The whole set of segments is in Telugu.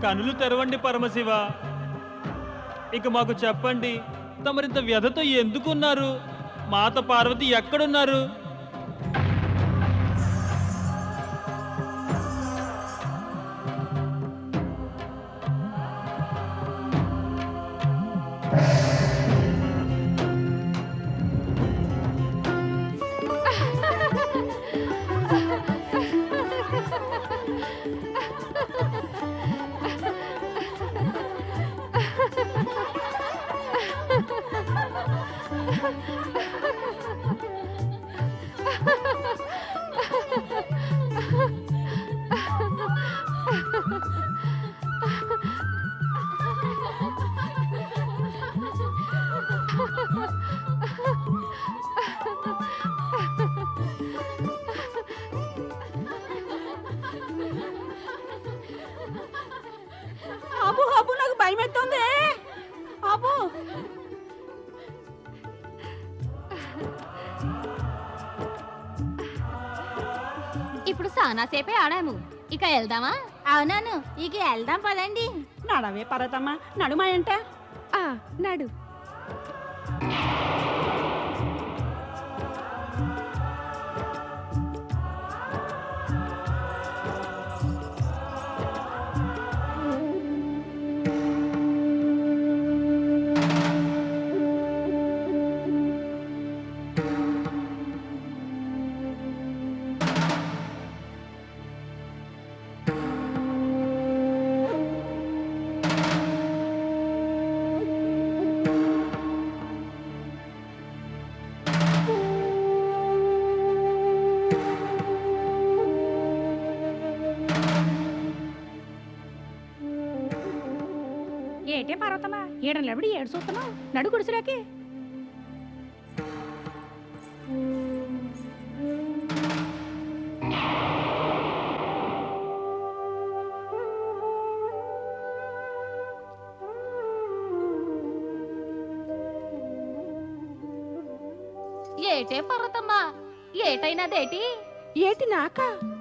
కనులు తెరవండి పరమశివ. ఇక మాకు చెప్పండి, తమరింత వ్యధతో ఎందుకున్నారు? మాత పార్వతి ఎక్కడున్నారు? అబ్బు అబ్బు నాకు భయం ఎత్తుంది. అబ్బు ఇప్పుడు సానాసేపే ఆడాము, ఇక వెళ్దామా? అవునాను, ఇక వెళ్దాం పదండి. నడవే పర్వతమ్మ, నడుమా అంట. నడు. ఏటే పర్వతమ్మ, ఏడనబడి ఏడు చూస్తున్నావు, నడు గుడిసెలోకి. ఏటే పర్వతమ్మా, ఏటైనదేటి? ఏటి నాక?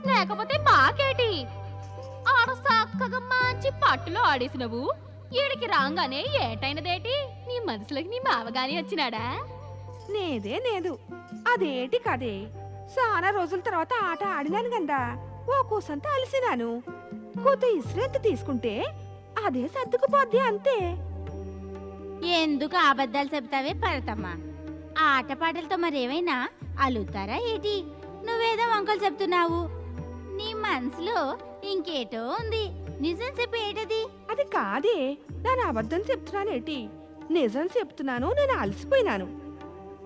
లేకపోతే మాకేటి? ఆడ చక్కగా మంచి పట్టులో ఆడేసినవు, ఈడికి రాగానే ఏటైనదేటి? నీ మనసులోకి నీ మావగాని వచ్చినాడా? నేదే నేదు, అదేటి కదే. చాలా రోజుల తర్వాత ఆట ఆడినాను గందా, ఓ కూసంతా అలసినాను. కొత్త ఇస్రెంత తీసుకుంటే అదే సర్దుకుపోద్ది అంతే. ఎందుకు అబద్ధాలు చెప్తావే పరతమ్మ? ఆటపాటలతో మరేమైనా అలుగుతారా ఏటి? నువ్వేదో వంకలు చెప్తున్నావు, నీ మనసులో ఇంకేటో ఉంది. నిజం చెప్పి ఏటది? అది కాదే, నేను అబద్ధం చెప్తున్నానేటి, నిజం చెప్తున్నాను. నేను అలసిపోయినాను.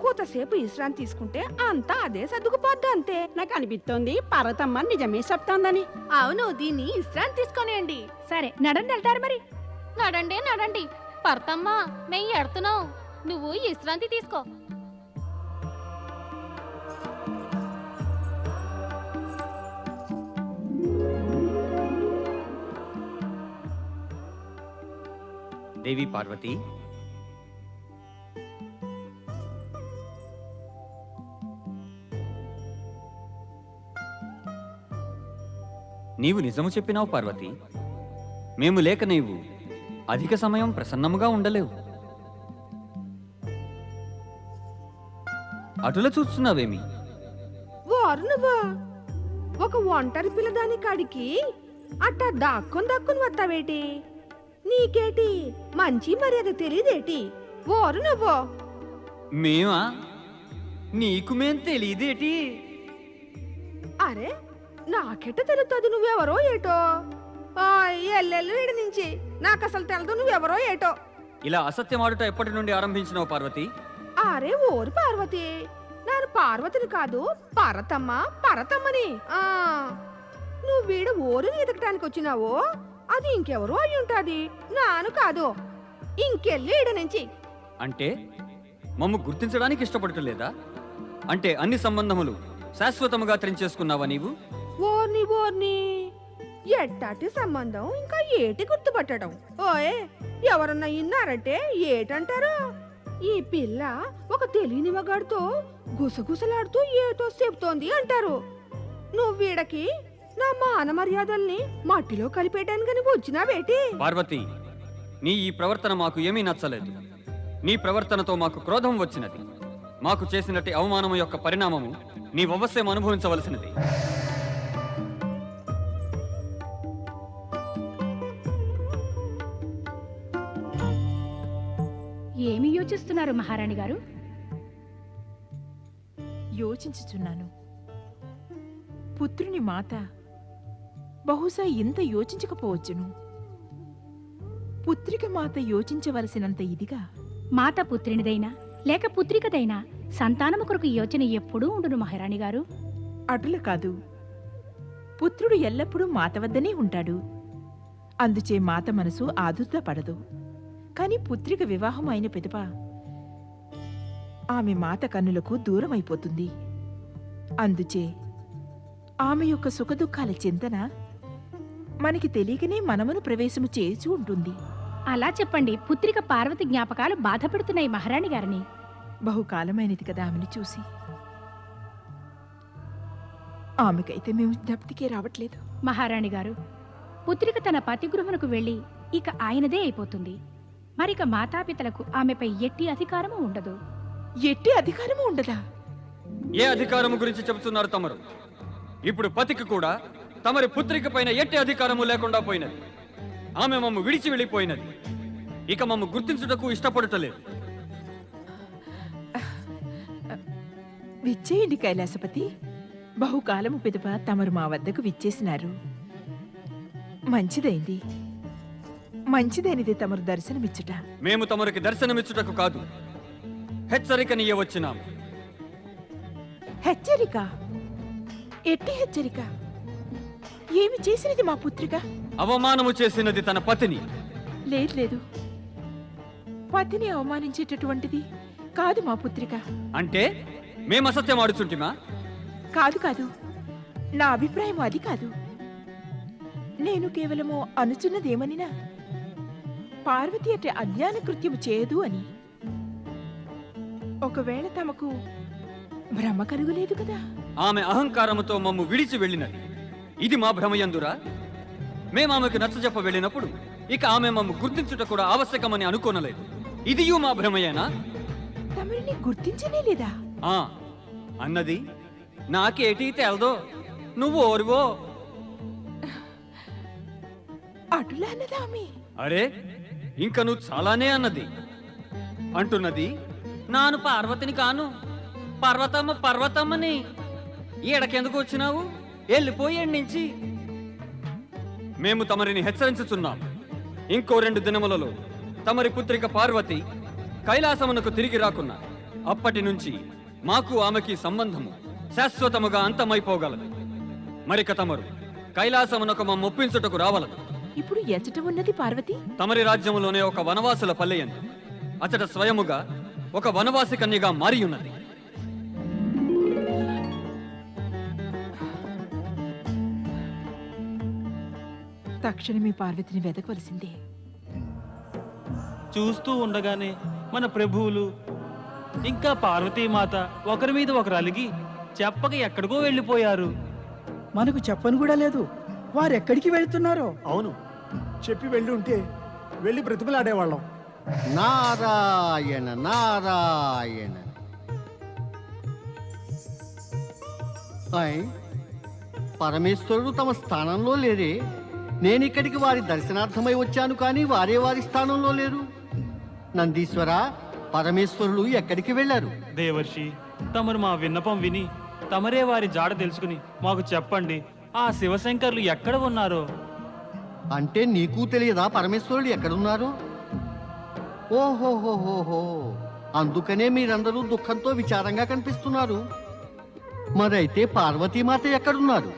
కొంతసేపు విశ్రాంతి తీసుకుంటే అంతా అదే సర్దుకుపోద్ది అంతే. నాకు అనిపిస్తోంది పర్వతమ్మ నిజమే చెప్తోందని. అవును, దీన్ని విశ్రాంతి తీసుకొనేయండి. సరే నడండి, వెళ్తారు మరి. నడండి నడండి, పర్తమ్మా మేము ఎడుతున్నాం, నువ్వు విశ్రాంతి తీసుకో. దేవి పార్వతి, నీవు నిజము చెప్పినావు పార్వతి. మేము లేక నీవు అధిక సమయం ప్రసన్నముగా ఉండలేవు. అటుల చూస్తున్నావేమి? వారు నువ్వా ఒక ఒంటరి పిల్లదాని కాడికి అట్టా దాక్కుని వస్తావేటి? నీకేటి మంచి మర్యాద తెలియదేటి? ఓరు నువ్వు. మేమా? నీకు మేం తెలియదేటి? అరే, నాకెట్ట తెలుస్తుంది నువ్వెవరో ఏటో? ఎల్లెల్లు ఇడి నుంచి నాకు అసలు తెలదు నువ్వెవరో ఏటో. ఇలా అసత్యం ఆడుట ఎప్పటి నుండి ఆరంభించినావు పార్వతి? అరే ఓరు పార్వతి, నేను పార్వతిని కాదు, పరతమ్మని. నువ్వు వీడు ఓరుని ఎదగటానికి వచ్చినావో అది ఇంకెవరో అయి ఉంటాది, నాను కాదు. ఇంకెళ్ళి ఈడ నుంచి. అంటే మమ్ము గుర్తించడానికి ఇష్టపడటలేదా? అంటే అన్ని సంబంధములు శాశ్వతముగా తెంచేసుకున్నావా నీవు? ఓర్ని ఎట్టాటి సంబంధం ఇంకా ఏటి గుర్తుపట్టడం? ఓయ్, ఎవరన్నా ఇన్నారంటే ఏటంటారు? ఈ పిల్ల ఒక తెలియని మగాడితో గుసగుసలాడుతూ ఏటో చెప్తోంది అంటారు. నువ్వు వీడకి నా మాన మర్యాదల్ని మట్టిలో కలిపేయడానికని వచ్చినావేటి? పార్వతి, నీ ఈ ప్రవర్తన మాకు ఏమీ నచ్చలేదు. నీ ప్రవర్తనతో మాకు క్రోధం వచ్చినది. మాకు చేసినట్టి అవమానము యొక్క పరిణామము నీ అవశ్యం అనుభవించవలసినది. ఏమి యోచిస్తున్నారు మహారాణి గారు? యోచించుచున్నాను. పుత్రుని మాత బహుశా ఇంత యోచించకపోవచ్చును. పుత్రిక మాత యోచించవలసినంత ఇదిగా మాత పుత్రినిదైనా లేక పుత్రికదైనా సంతానము కొరకు యోచన ఎప్పుడూ ఉండును మహారాణి గారు. అటుల కాదు, పుత్రుడు ఎల్లప్పుడూ మాత వద్దనే ఉంటాడు. అందుచే మాత మనసు ఆదుర్దా పడదు. కాని పుత్రిక వివాహం అయిన పిదప ఆమె మాత కన్నులకు దూరమైపోతుంది. అందుచే ఆమె యొక్క సుఖదుఖాల చింతన మనకి తెలియకనే మనమును ప్రవేశము చేసి ఉంటుంది. అలా చెప్పండి. పుత్రిక పార్వతి జ్ఞాపకాలు బాధపెడుతున్నాయి మహారాణి గారిని. బహుకాలమైనది కదా ఆమెను చూసి. ఆమెకైతే మేము జ్ఞప్తికే రావట్లేదు. మహారాణి గారు, పుత్రిక తన పతిగృహమునకు వెళ్ళి ఇక ఆయనదే అయిపోతుంది. మరిక మాతాపితలకు ఆమెపై ఎట్టి అధికారము ఉండదు. ఎట్టి అధికారము ఉండదా? ఏ అధికారము గురించి చెబుతున్నారు తమరు? ఇప్పుడు పతికి కూడా తమరి పుత్రిక పైన ఎట్టి అధికారము లేకుండా పోయినది. ఆమె మమ్ము విడిచి వెళ్ళిపోయినది. ఇక మమ్ము గుర్తించుటకు ఇష్టపడటలేదు. విచ్చేయండి కైలాసపతి. బహుకాలము పిదప తమరు మా వద్దకు విచ్చేసినారు. మంచిదైంది. మంచిదైనది తమరు దర్శనమిచ్చుట. మేము తమరికి దర్శనమిచ్చుటకు కాదు, హెచ్చరికనీయవచ్చినాము. హెచ్చరిక? ఎట్టి హెచ్చరిక? ఏమి చేసినది మా పుత్రిక? అవమానము చేసినది తన పతిని. లేదు లేదు, పతిని అవమానించేటటువంటిది కాదు మా పుత్రిక. అంటే మేము అసత్యం ఆడుచుంటిమా? కాదు కాదు, నా అభిప్రాయం అది కాదు. నేను కేవలము అనుచున్నదేమనినా పార్వతి అట్టే అజ్ఞాన కృత్యము చేయదు అని. ఒకవేళ తమకు భ్రమ కలుగులేదు కదా? ఆమె అహంకారముతో మమ్ము విడిచి వెళ్ళినది. ఇది మా భ్రమయందురా? మేము ఆమెకు నచ్చజెప్ప వెళ్ళినప్పుడు ఇక ఆమె మమ్ము గుర్తించుట కూడా ఆవశ్యకమని అనుకోనలేదు. ఇదియు మా భ్రమయేనా? తమరిని గుర్తించనే లేదా? ఆ అన్నది నాకేటీ తెలదో, నువ్వు ఓరువో. అటులా అన్నదా ఆమె? అరే, ఇంక నువ్వు చాలానే అన్నది. అంటున్నది నాను పార్వతిని కాను, పర్వతమ్మ పర్వతమ్మని. ఈడకెందుకు వచ్చినావు? వెళ్ళిపోయి నుంచి. మేము తమరిని హెచ్చరించుచున్నాం. ఇంకో 2 దినములలో తమరి పుత్రిక పార్వతి కైలాసమునకు తిరిగి రాకున్నా అప్పటి నుంచి మాకు ఆమెకి సంబంధము శాశ్వతముగా అంతమైపోగలదు. మరిక తమరు కైలాసమునకు మా మొప్పించుటకు రావలదు. ఇప్పుడు ఎచ్చట ఉన్నది పార్వతి? తమరి రాజ్యములోనే ఒక వనవాసుల పల్లెయందు అచట స్వయముగా ఒక వనవాసి కన్యగా మారియున్నది. తక్షణమే పార్వతిని వెదకవలసిందే. చూస్తూ ఉండగానే మన ప్రభువులు ఇంకా పార్వతీమాత ఒకరి మీద ఒకరు అలిగి చెప్పక ఎక్కడికో వెళ్ళిపోయారు. మనకు చెప్పను కూడా లేదు వారెక్కడికి వెళ్తున్నారో. అవును, చెప్పి వెళ్ళి ఉంటే వెళ్ళి బ్రతిమలాడేవాళ్ళం. నారాయణ నారాయణ. అయ్, పరమేశ్వరుడు తమ స్థానంలో లేరే. నేనిక్కడికి వారి దర్శనార్థమై వచ్చాను, కానీ వారే వారి స్థానంలో లేరు. నందీశ్వర, పరమేశ్వరులు ఎక్కడికి వెళ్ళారు? దేవర్షి, తమరు మా విన్నపం విని తమరే వారి జాడ తెలుసుకుని మాకు చెప్పండి. ఆ శివశంకర్లు ఎక్కడ ఉన్నారో? అంటే నీకు తెలియదా పరమేశ్వరుడు ఎక్కడున్నారు? ఓహోహోహోహో, అందుకనే మీరందరూ దుఃఖంతో విచారంగా కనిపిస్తున్నారు. మరైతే పార్వతీమాత ఎక్కడున్నారు?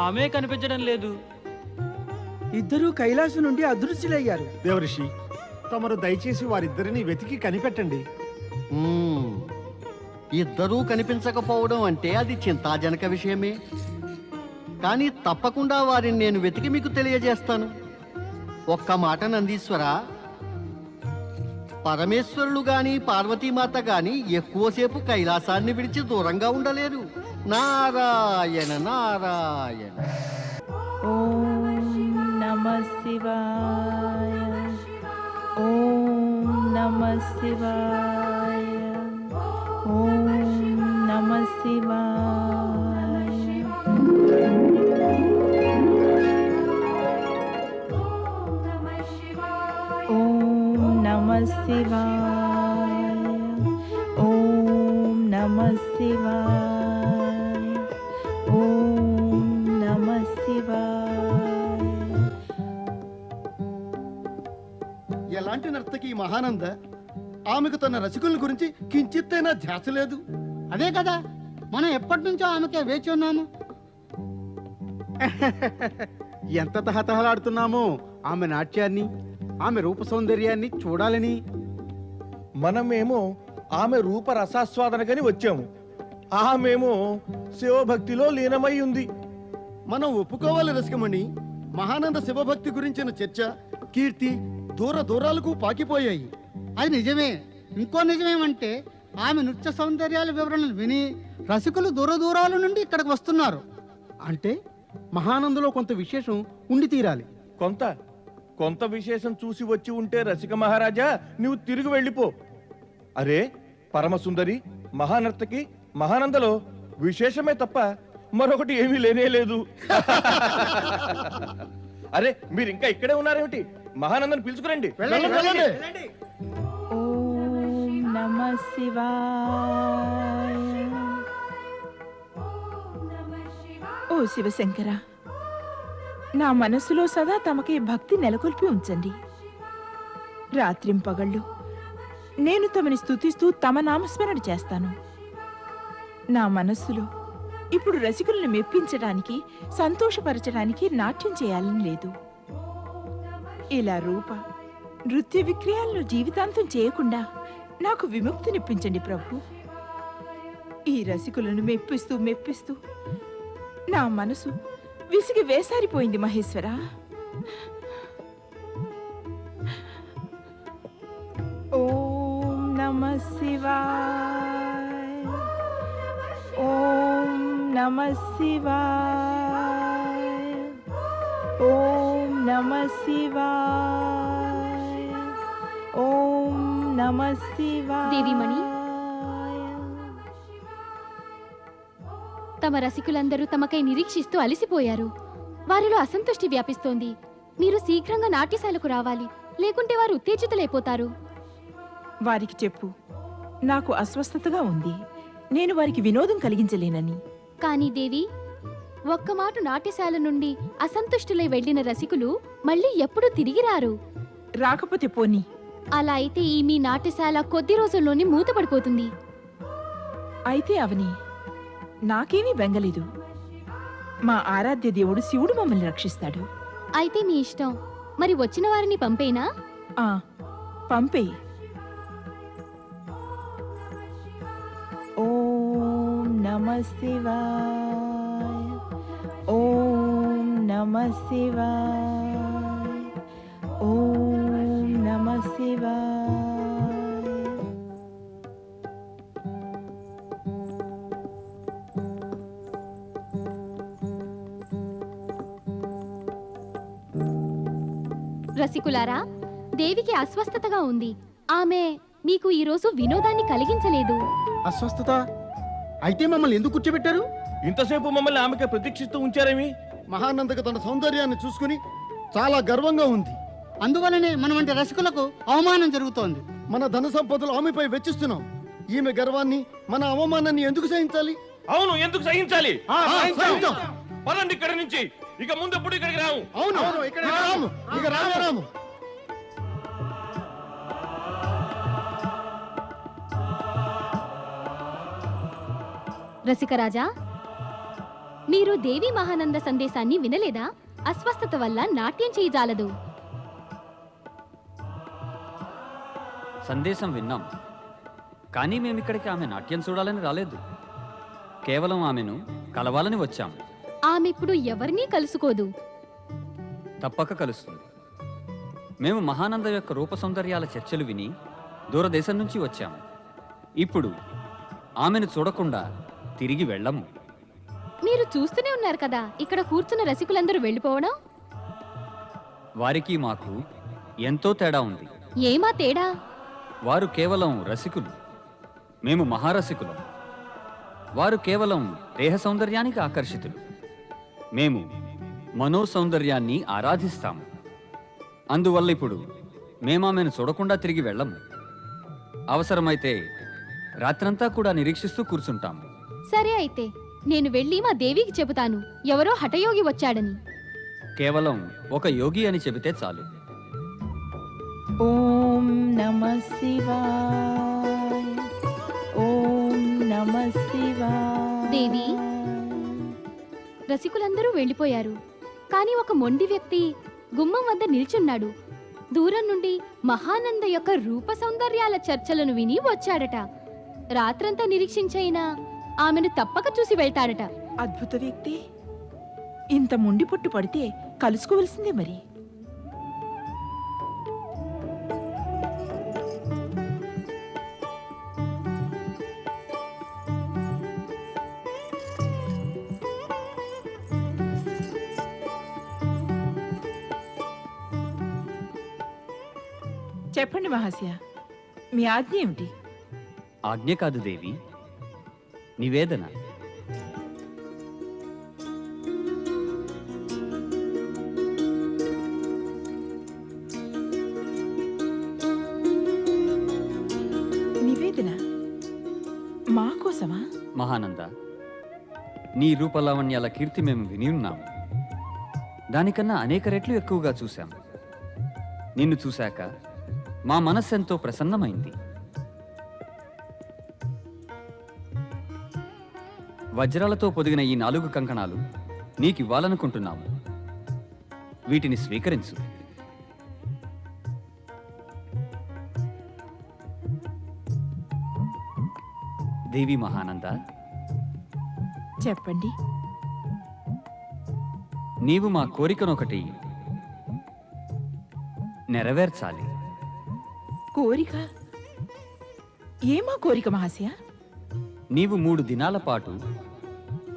ఆమె కనిపించడం లేదు. ఇద్దరూ కైలాసం నుండి అదృశ్యులయ్యారు. దేవరిషి, తమరు దయచేసి వారిద్దరిని వెతికి కనిపెట్టండి. మ్మ్. ఇద్దరూ కనిపించకపోవడం అంటే అది చింతాజనక విషయమే. కానీ తప్పకుండా వారిని నేను వెతికి మీకు తెలియజేస్తాను. ఒక్క మాట నందీశ్వర, పరమేశ్వరులు గాని పార్వతీమాత గాని ఎక్కువసేపు కైలాసాన్ని విడిచి దూరంగా ఉండలేరు. నారాయణ నారాయణ. ఓం నమః శివాయ. ఓం నమః శివాయ. ఓం నమః శివాయ. ఓం నమః శివాయ. ఓం నమః శివాయ. ఓం నమః శివాయ. ఎలాంటి నర్తకి మహానంద? ఆమెకు తన రసికుల గురించి కించిత్తైనా ధ్యాస లేదు. అదే కదా, మనం ఎప్పటి నుంచో ఆమెకే వేచి ఉన్నాము. ఎంత తహతహలాడుతున్నామో ఆమె నాట్యాన్ని, ఆమె రూప సౌందర్యాన్ని చూడాలని. మనమేమో ఆమె రూప రసాస్వాదనకని వచ్చాము, ఆమెమో శివభక్తిలో లీనమై ఉంది. మనం ఒప్పుకోవాలి రసికమణి, మహానంద శివభక్తి గురించిన చర్చ, కీర్తి దూర దూరాలకు పాకిపోయాయి. అది నిజమే. ఇంకో నిజమేమంటే ఆమె నృత్య సౌందర్యాల వివరణలు విని రసికులు దూర దూరాల నుండి ఇక్కడికి వస్తున్నారు. అంటే మహానందలో కొంత విశేషం ఉండి తీరాలి. కొంత కొంత విశేషం చూసి వచ్చి ఉంటే రసిక మహారాజా నువ్వు తిరిగి వెళ్ళిపో. అరే పరమసుందరి మహానర్తకి మహానందలో విశేషమే తప్ప మరొకటి ఏమీ లేనే లేదు. అరే మీరు ఇంకా ఇక్కడే ఉన్నారేమిటి? మహానందని పిలుచుకురండి. ఓం నమః శివాయ. ఓ శివశంకర, నా మనసులో సదా తమకే భక్తి నెలకొల్పి ఉంచండి. రాత్రింపగళ్ళు నేను తమని స్తుతిస్తూ తమ నామస్మరణ చేస్తాను. నా మనస్సులో ఇప్పుడు రసికులను మెప్పించడానికి, సంతోషపరచడానికి నాట్యం చేయాలని లేదు. ఇలా రూప నృత్య విక్రయాల్లో జీవితాంతం చేయకుండా నాకు విముక్తినిప్పించండి ప్రభు. ఈ రసికులను మెప్పిస్తూ మెప్పిస్తూ నా మనసు విసిగి వేసారిపోయింది మహేశ్వర. ఓం నమః శివాయ. ఓం నమః శివాయ. ఓం నమః శివాయ. ఓం నమః శివాయ. దేవిమణి, తమ రసికులందరూ తమకై నిరీక్షిస్తూ అలసిపోయారు. వారిలో అసంతృష్టి వ్యాపిస్తోంది. మీరు శీఘ్రంగా నాట్యశాలకు రావాలి, లేకుంటే వారు ఉత్తేజితులైపోతారు. వారికి చెప్పు, నాకు అస్వస్థతగా ఉంది, నేను వారికి వినోదం కలిగించలేనని. కానీ దేవి, ఒక్క మాట నాట్యశాల నుండి అసంతుష్టులై వెళ్లిన రసికులు మళ్ళీ ఎప్పుడూ తిరిగి రారు. రాకపోతే పోనీ. అలా అయితే ఈ మీ నాట్యశాల కొద్ది రోజుల్లోనే మూతపడిపోతుంది. అయితే అవని, నాకేమీ బెంగలేదు. మా ఆరాధ్య దేవుడు శివుడు మమ్మల్ని రక్షిస్తాడు. అయితే మీ ఇష్టం. మరి వచ్చిన వారిని పంపేనా? పంపే. ఓం నమః శివాయ. ఓం నమః శివాయ. ఓం నమః శివాయ. రసికులారా, దేవికి అస్వస్థతగా ఉంది. ఆమె మీకు ఈరోజు వినోదాన్ని కలిగించలేదు. అస్వస్థత అయితే మమ్మల్ని ఎందుకు కూర్చోబెట్టారు? ఇంతసేపు మమ్మల్ని ఆమెకే ప్రతీక్షిస్తూ ఉంచారేమి? మహానందకు తన సౌందర్యాన్ని చూసుకుని చాలా గర్వంగా ఉంది. అందువలనే మన వంటి రసికులకు అవమానం జరుగుతోంది. మన ధన సంపదలు ఆమెపై వెచ్చిస్తున్నాం. ఈమె గర్వాన్ని, మన అవమానాన్ని ఎందుకు సహించాలి? అవును, ఎందుకు సహించాలి? సహించాం. పదండి ఇక్కడి నుంచి. ఇక ముందు ఎప్పుడు ఇక్కడికి రాము. అవును, ఇక రాము, ఇక రాము. రసికరాజా, మీరు దేవి మహానంద సందేశాన్ని వినలేదా? అస్వస్థత వల్ల నాట్యం చేయజాలదు. సందేశం విన్నాం, కానీ మేమిక్కడికి ఆమె నాట్యం చూడాలని రాలేదు. కేవలం ఆమెను కలవాలని వచ్చాము. ఆమె ఇప్పుడు ఎవరినీ కలుసుకోదు. తప్పక కలుస్తుంది. మేము మహానంద యొక్క రూప సౌందర్యాల చర్చలు విని దూరదేశం నుంచి వచ్చాము. ఇప్పుడు ఆమెను చూడకుండా తిరిగి వెళ్ళము. మీరు చూస్తూనే ఉన్నారు కదా ఇక్కడ కూర్చున్న రసికులందరూ వెళ్ళిపోవడం. వారికి మాకు ఎంతో తేడా ఉంది. ఏమా తేడా? వారు కేవలం రసికులు, మేము మహారసికులం. వారు కేవలం దేహ సౌందర్యానికి ఆకర్షితులు, మేము మనో సౌందర్యాన్ని ఆరాధిస్తాము. అందువల్ల ఇప్పుడు మేమామెను చూడకుండా తిరిగి వెళ్ళము. అవసరమైతే రాత్రంతా కూడా నిరీక్షిస్తూ కూర్చుంటాము. సరే అయితే నేను వెళ్ళి మా దేవికి చెబుతాను ఎవరో హఠయోగి వచ్చాడని. కేవలం ఒక యోగి అని చెబితే చాలు. ఓం నమః శివాయ, ఓం నమః శివాయ. దేవి, రసికులందరూ వెళ్ళిపోయారు, కానీ ఒక మొండి వ్యక్తి గుమ్మం వద్ద నిల్చున్నాడు. దూరం నుండి మహానంద యొక్క రూప సౌందర్యాల చర్చలను విని వచ్చాడట. రాత్రంతా నిరీక్షించైనా ఆమెను తప్పక చూసి వెళ్తాడట. అద్భుత వ్యక్తి. ఇంత ముండి పొట్టు పడితే కలుసుకోవలసిందే మరి. చెప్పండి మహాశయ, మీ ఆజ్ఞ ఏమిటి? ఆజ్ఞ కాదు దేవి, నివేదన. నివేదన మా కోసమా? మహానంద, నీ రూపలావణ్యాల కీర్తి మేము విని ఉన్నాము. దానికన్నా అనేక రెట్లు ఎక్కువగా చూశాము. నిన్ను చూశాక మా మనస్సెంతో ప్రసన్నమైంది. వజ్రాలతో పొదిగిన ఈ 4 కంకణాలు నీకివ్వాలనుకుంటున్నాము. వీటిని స్వీకరించు. దేవి మహానంద, చెప్పండి. నీవు మా కోరికనొకటి నెరవేర్చాలి. కోరిక? ఏమా కోరిక మహాశయ? నీవు 3 దినాల పాటు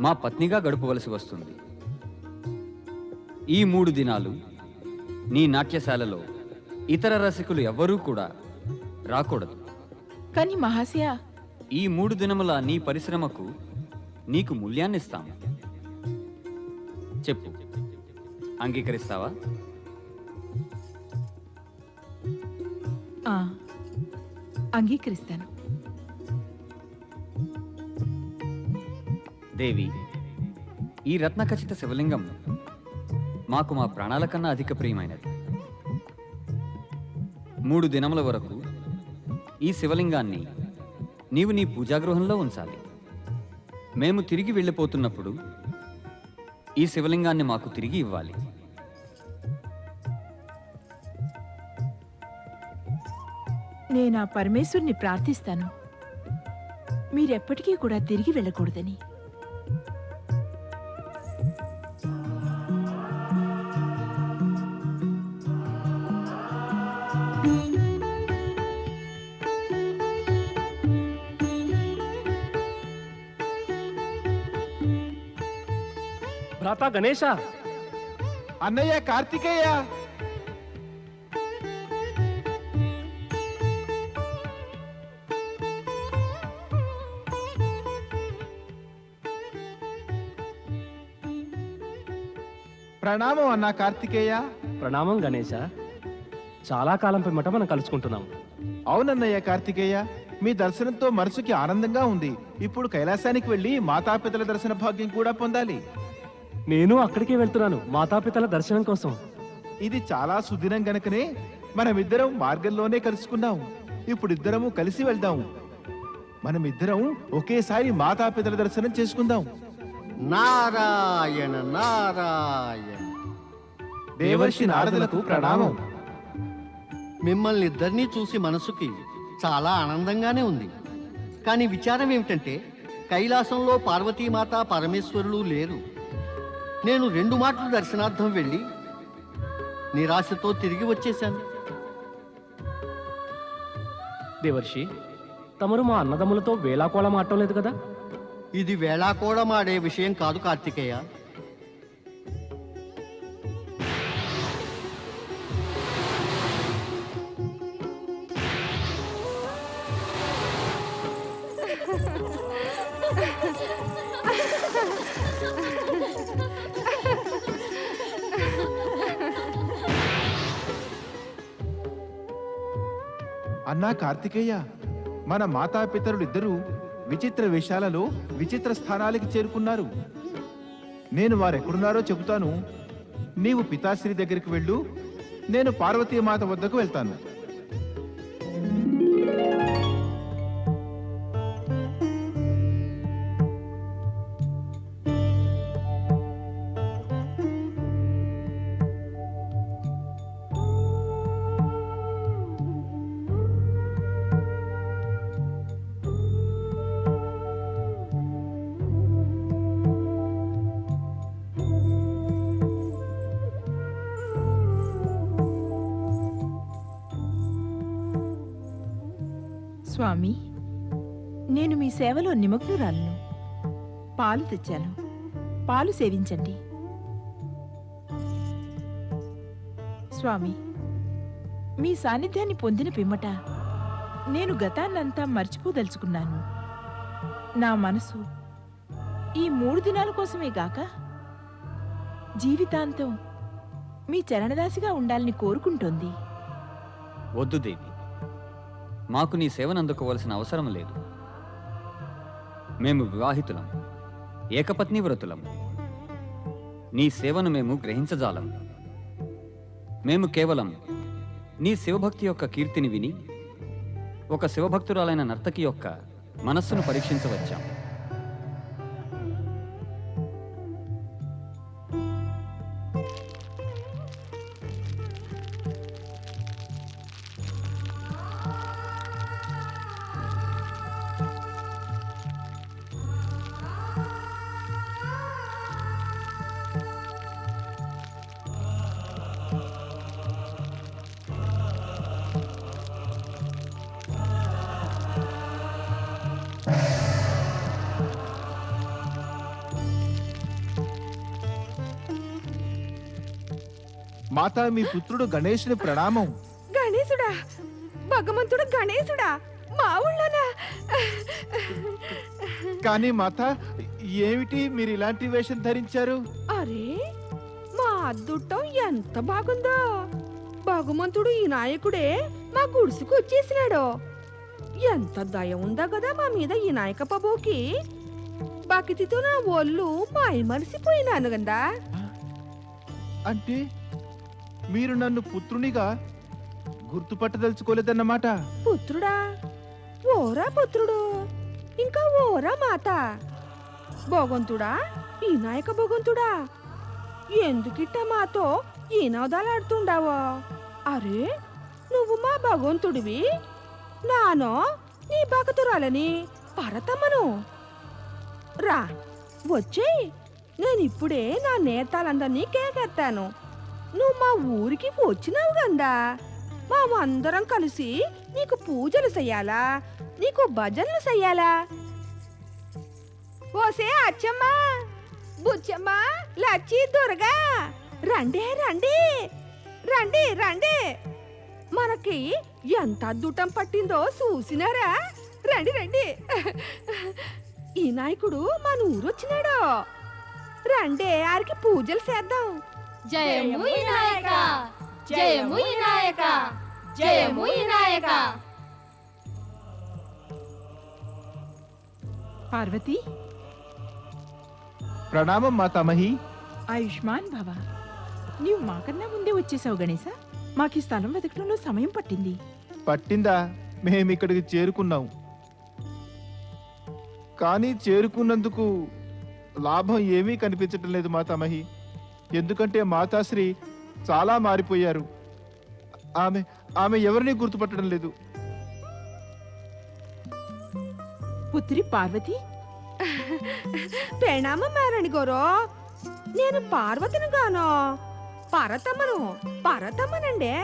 మా పత్నిగా గడపవలసి వస్తుంది. ఈ 3 దినాలు నీ నాట్యశాలలో ఇతర రసికులు ఎవ్వరూ కూడా రాకూడదు. కానీ మహాశయ, ఈ 3 దినముల నీ పరిశ్రమకు నీకు మూల్యాన్నిస్తాము. చెప్పు, అంగీకరిస్తావా? అంగీకరిస్తాను. దేవి, ఈ రత్నఖచిత శివలింగం మాకు మా ప్రాణాల కన్నా అధిక ప్రియమైనది. 3 దినముల వరకు ఈ శివలింగాన్ని నీవు నీ పూజాగృహంలో ఉంచాలి. మేము తిరిగి వెళ్ళిపోతున్నప్పుడు ఈ శివలింగాన్ని మాకు తిరిగి ఇవ్వాలి. నేను ఆ పరమేశ్వరుని ప్రార్థిస్తాను, మీరెప్పటికీ కూడా తిరిగి వెళ్ళకూడదని. భ్రాత గణేశ, అన్నయ్య కార్తికేయ, ప్రణామం అన్నా కార్తికేయ. ప్రణామం గణేశ. చాలా కాలం పిమ్మట మనం కలుసుకుంటున్నాం. అవునన్నయ్య కార్తికేయ, మీ దర్శనంతో మనసుకి ఆనందంగా ఉంది. ఇప్పుడు కైలాసానికి వెళ్ళి మాతాపితల దర్శన భాగ్యం కూడా పొందాలి. నేను అక్కడికే వెళ్తున్నాను, మాతాపితల దర్శనం కోసం. ఇది చాలా సుదినం గనుకనే మనమిద్దరం మార్గంలోనే కలుసుకున్నాం. ఇప్పుడు ఇద్దరము కలిసి వెళ్దాం. మనమిద్దరం ఒకేసారి మాతాపితల దర్శనం చేసుకుందాం. నారాయణ నారాయణ. దేవర్షి నారదులకు ప్రణామం. మిమ్మల్ని ఇద్దరినీ చూసి మనసుకి చాలా ఆనందంగానే ఉంది. కానీ విచారం ఏమిటంటే కైలాసంలో పార్వతీమాత పరమేశ్వరులు లేరు. నేను 2 మాటలు దర్శనార్థం వెళ్ళి నిరాశతో తిరిగి వచ్చేశాను. దేవర్షి, తమరు మా అన్నదమ్ములతో వేలాకోళం ఆడటం లేదు కదా? ఇది వేళాకోళమాడే విషయం కాదు కార్తికేయ. అన్నా కార్తికేయ, మన మాతాపితరులిద్దరూ విచిత్ర వేషాలలో విచిత్ర స్థానాలకి చేరుకున్నారు. నేను వారెక్కడున్నారో చెబుతాను. నీవు పితాశ్రీ దగ్గరికి వెళ్ళు, నేను పార్వతీమాత వద్దకు వెళ్తాను. స్వామి, నేను మీ సేవలో నిమగ్నురాలను. పాలు తెచ్చాను, పాలు సేవించండి. స్వామి, మీ సాన్నిధ్యాన్ని పొందిన పిమ్మట నేను గతాన్నంతా మర్చిపోదలుచుకున్నాను. నా మనసు ఈ 3 దినాల కోసమే గాక జీవితాంతం మీ చరణదాసిగా ఉండాలని కోరుకుంటోంది. వద్దు దేవి, మాకు నీ సేవను అందుకోవలసిన అవసరం లేదు. మేము వివాహితులం, ఏకపత్ని వ్రతులం. నీ సేవను మేము గ్రహించజాలం. మేము కేవలం నీ శివభక్తి యొక్క కీర్తిని విని ఒక శివభక్తురాలైన నర్తకి యొక్క మనస్సును పరీక్షించవచ్చాం. మాతా, మీ పుత్రుడు గణేశుని ప్రణామం. గణేశుడా, భగవంతుడు గణేశుడా, మా ఊళ్ళోనా? కానీ మాత, ఏమిటి మీరు ఇలాంటి వేషం ధరించారు? అరే, మా అద్దుట్టం ఎంత బాగుందో! భగవంతుడు ఈ నాయకుడే మా గుడిసుకు వచ్చేసినాడు. ఎంత దయ ఉందా కదా మా మీద ఈ నాయక బాబుకి. భక్తితో నా ఒళ్ళు మాయమరిసిపోయినాను కదా. అంటే మీరు నన్ను పుత్రునిగా గుర్తుపట్టదలుచుకోలేదన్నమాట. పుత్రుడా? ఓరా పుత్రుడు, ఇంకా ఓరా మాత. భగవంతుడా, ఈ నాయక భగవంతుడా, ఎందుకిట్ట మాతో ఈ నవదాలాడుతుండావో? అరే, నువ్వు మా భగవంతుడివి, నానో నీ భక్తురాలని పరతమ్మను. రా వచ్చేయ్, నేనిప్పుడే నా నేతాలందరినీ కేకెత్తాను. నువ్వు మా ఊరికి వచ్చినావు గందా. మేమందరం కలిసి నీకు పూజలు చెయ్యాలా, నీకు భజనలు చెయ్యాలా? ఓసే అచ్చమ్మ, బుచ్చమ్మ, లచ్చి, దుర్గా, రండి రండి రండి రండి. మనకి ఎంత అద్దుటం పట్టిందో చూసినారా? రండి రండి. ఈ నాయకుడు మన ఊరు వచ్చినాడు. రండి, ఆరికి పూజలు చేద్దాం. జయము వినాయక, జయము వినాయక, జయము వినాయక. పార్వతి, ప్రణామం మాతామహి. ఆయుష్మాన్ భవ. నీవు మాకన్నా ముందే వచ్చేసావు గణేశ. మాకు ఈ స్థలం వెతకడంలో సమయం పట్టింది. పట్టిందా? మేమిక్కడికి చేరుకున్నాం. కానీ చేరుకున్నందుకు లాభం ఏమీ కనిపించటం లేదు మాతామహి. ఎందుకంటే మాతాశ్రీ చాలా మారిపోయారు. ఆమె ఎవరిని గుర్తుపట్టడం లేదు. పుత్రి పార్వతి, ప్రణామం మారాణి గారు. నేను పార్వతిని గాను, పరతమ్మను. పరతమ్మనండి.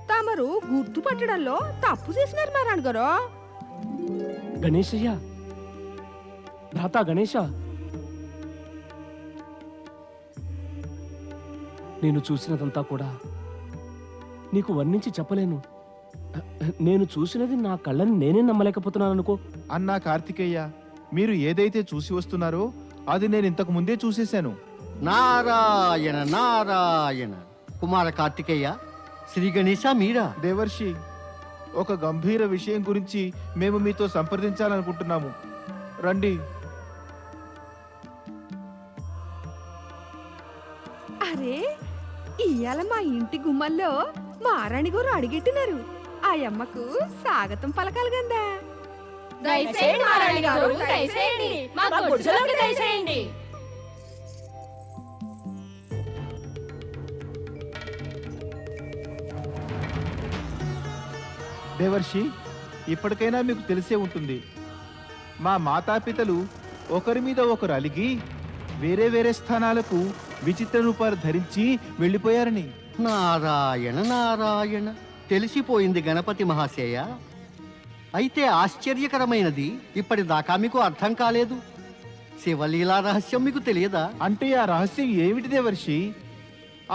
తమరు గుర్తుపట్టడంలో తప్పు చేసినారు మారాణి గారు. గణేశయ్య, భ్రాత గణేశ, నేను చూసినదంతా కూడా నీకు వర్ణించి చెప్పలేను. నేను చూసినది నా కళ్ళని నేనే నమ్మలేకపోతున్నాను అనుకో. అన్నా కార్తికేయ, మీరు ఏదైతే చూసి వస్తున్నారో అది నేను ఇంతకు ముందే చూసేశాను. నారాయణ నారాయణ. కుమార కార్తికేయ, శ్రీ గణేశ మీరా? దేవర్షి, ఒక గంభీర విషయం గురించి మేము మీతో సంప్రదించాలనుకుంటున్నాము. రండి. అరే, ఇయ్యాల మా ఇంటి గుమ్మల్లో మారాణి గారు అడిగెట్టినారు. ఆ అమ్మకు స్వాగతం పలకాలి గందా. దయచేయండి మహారాణి గారు, దయచేయండి. మా గుడిసెలోకి దయచేయండి. దేవర్షి, ఇప్పటికైనా మీకు తెలిసే ఉంటుంది, మా మాతాపితలు ఒకరి మీద ఒకరు అలిగి వేరే వేరే స్థానాలకు విచిత్ర రూపాలు ధరించి వెళ్ళిపోయారని. నారాయణ నారాయణ. తెలిసిపోయింది గణపతి మహాశయ. అయితే ఆశ్చర్యకరమైనది, ఇప్పటిదాకా మీకు అర్థం కాలేదు. శివలీలా రహస్యం మీకు తెలియదా? అంటే ఆ రహస్యం ఏమిటి దేవర్షి?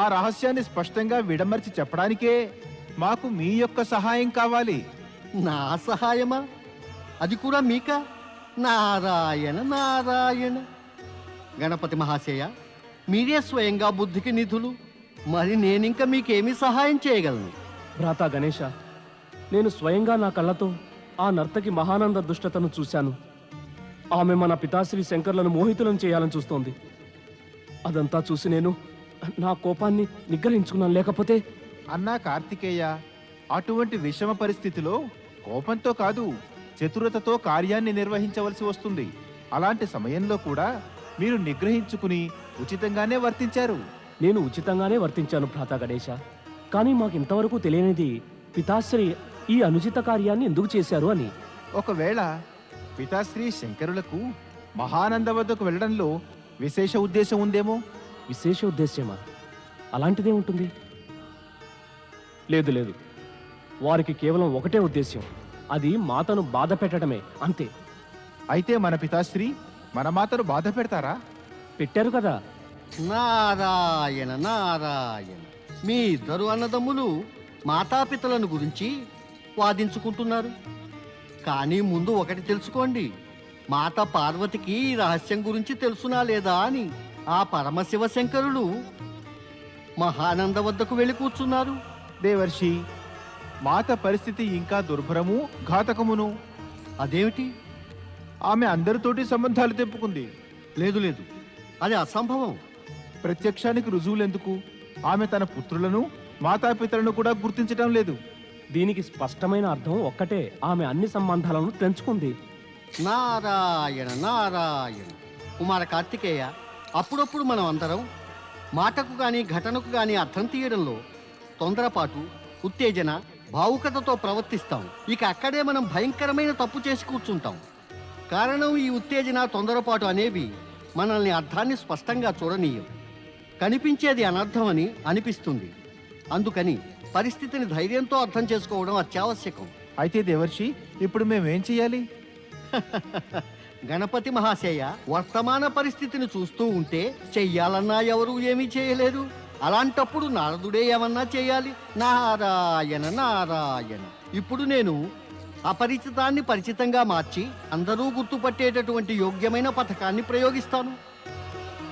ఆ రహస్యాన్ని స్పష్టంగా విడమర్చి చెప్పడానికే మాకు మీ యొక్క సహాయం కావాలి. నా సహాయమా? అది కూడా మీకా? నారాయణ నారాయణ. గణపతి మహాశయ, మీరే స్వయంగా బుద్ధికి నిధులు. మరి నేనింక మీకేమి సహాయం చేయగలను? భ్రాత గణేశ, నేను స్వయంగా నా కళ్ళతో ఆ నర్తకి మహానంద దుష్టతను చూశాను. ఆమె మన పితాశ్రీ శంకర్లను మోహితులను చేయాలని చూస్తోంది. అదంతా చూసి నేను నా కోపాన్ని నిగ్రహించుకున్నాను. లేకపోతే అన్నా కార్తికేయ, అటువంటి విషమ పరిస్థితిలో కోపంతో కాదు, చతురతతో కార్యాన్ని నిర్వహించవలసి వస్తుంది. అలాంటి సమయంలో కూడా మీరు నిగ్రహించుకుని ఉచితంగానే వర్తించారు. నేను ఉచితంగానే వర్తించాను భ్రాత గణేశ. కానీ మాకు ఇంతవరకు తెలియనిది పితాశ్రీ ఈ అనుచిత కార్యాన్ని ఎందుకు చేశారు అని. ఒకవేళ పితాశ్రీ శంకరులకు మహానంద వద్దకు వెళ్ళడంలో విశేష ఉద్దేశం ఉందేమో. విశేష ఉద్దేశ్యమా? అలాంటిదే ఉంటుంది. లేదు లేదు, వారికి కేవలం ఒకటే ఉద్దేశ్యం, అది మాతను బాధ పెట్టడమే, అంతే. అయితే మన పితాశ్రీ మన మాతను బాధ పెడతారా? పెట్టారు కదా. నారాయణ నారాయణ. మీ ఇద్దరు అన్నదమ్ములు మాతాపితలను గురించి వాదించుకుంటున్నారు. కానీ ముందు ఒకటి తెలుసుకోండి, మాత పార్వతికి ఈ రహస్యం గురించి తెలుసునా లేదా అని. ఆ పరమశివ శంకరులు మహానంద వద్దకు వెళ్ళి కూర్చున్నారు. దేవర్షి, మాత పరిస్థితి ఇంకా దుర్భరము ఘాతకమును. అదేమిటి? ఆమె అందరితోటి సంబంధాలు తెంపుకుంది. లేదు లేదు, అది అసంభవం. ప్రత్యక్షానికి రుజువులెందుకు? ఆమె తన పుత్రులను మాతాపితలను కూడా గుర్తించడం లేదు. దీనికి స్పష్టమైన అర్థం ఒక్కటే, ఆమె అన్ని సంబంధాలను తెంచుకుంది. నారాయణ నారాయణ. కుమార కార్తికేయ, అప్పుడప్పుడు మనం అందరం మాటకు గాని ఘటనకు గాని అర్థం తీయడంలో తొందరపాటు, ఉత్తేజన, భావుకతతో ప్రవర్తిస్తాం. ఇక అక్కడే మనం భయంకరమైన తప్పు చేసి కూర్చుంటాం. కారణం, ఈ ఉత్తేజన, తొందరపాటు అనేవి మనల్ని అర్థాన్ని స్పష్టంగా చూడనీయం. కనిపించేది అనర్థమని అనిపిస్తుంది. అందుకని పరిస్థితిని ధైర్యంతో అర్థం చేసుకోవడం అత్యావశ్యకం. అయితే దేవర్షి, ఇప్పుడు మేమేం చెయ్యాలి? గణపతి మహాశయ, వర్తమాన పరిస్థితిని చూస్తూ ఉంటే చెయ్యాలన్నా ఎవరూ ఏమీ చేయలేరు. అలాంటప్పుడు నారదుడే ఏమన్నా చేయాలి. నారాయణ నారాయణ. ఇప్పుడు నేను అపరిచితాన్ని పరిచితంగా మార్చి అందరూ గుర్తుపట్టేటటువంటి యోగ్యమైన పథకాన్ని ప్రయోగిస్తాను. tum